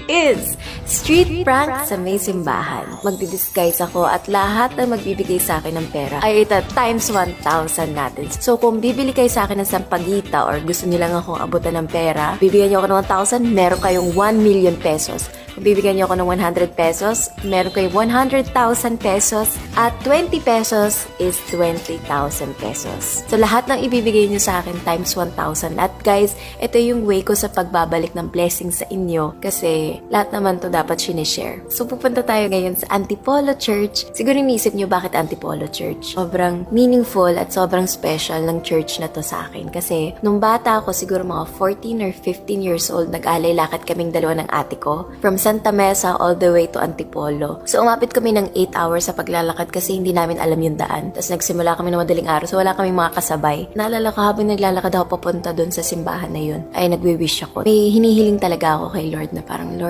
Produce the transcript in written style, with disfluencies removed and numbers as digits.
is street prank sa may simbahan. Magdi-disguise ako at lahat na magbibigay sa akin ng pera ay ita times 1,000 natin. So kung bibili kayo sa akin ng sampagita or gusto niyo lang akong abutan ng pera, bibigyan niyo ako ng 1,000, meron kayong 1 million pesos. Kung bibigyan niyo ako ng 100 pesos, meron kayong 100,000 pesos at 20 pesos is 20,000 pesos. So lahat ng ibibigay niyo sa akin times 1,000. At guys, ito yung way ko sa pagbabalik ng blessings sa inyo kasi lahat naman to dapat sinishare. So pupunta tayo ngayon sa Antipolo Church. Siguro iniisip niyo bakit Antipolo Church. Sobrang meaningful at sobrang special ng church na to sa akin kasi nung bata ako, siguro mga 14 or 15 years old, nag-alay lakad kaming dalawa ng ate ko from Santa Mesa all the way to Antipolo. So umapit kami ng 8 hours sa paglalakad kasi hindi namin alam yung daan. Tapos nagsimula kami ng madaling araw so wala kaming mga kasabay. Naalala ko habang naglalakad ako papunta doon sa simbahan na yun ay nagwi-wish ako. May hinihiling talaga ako kay Lord na parang, Lord,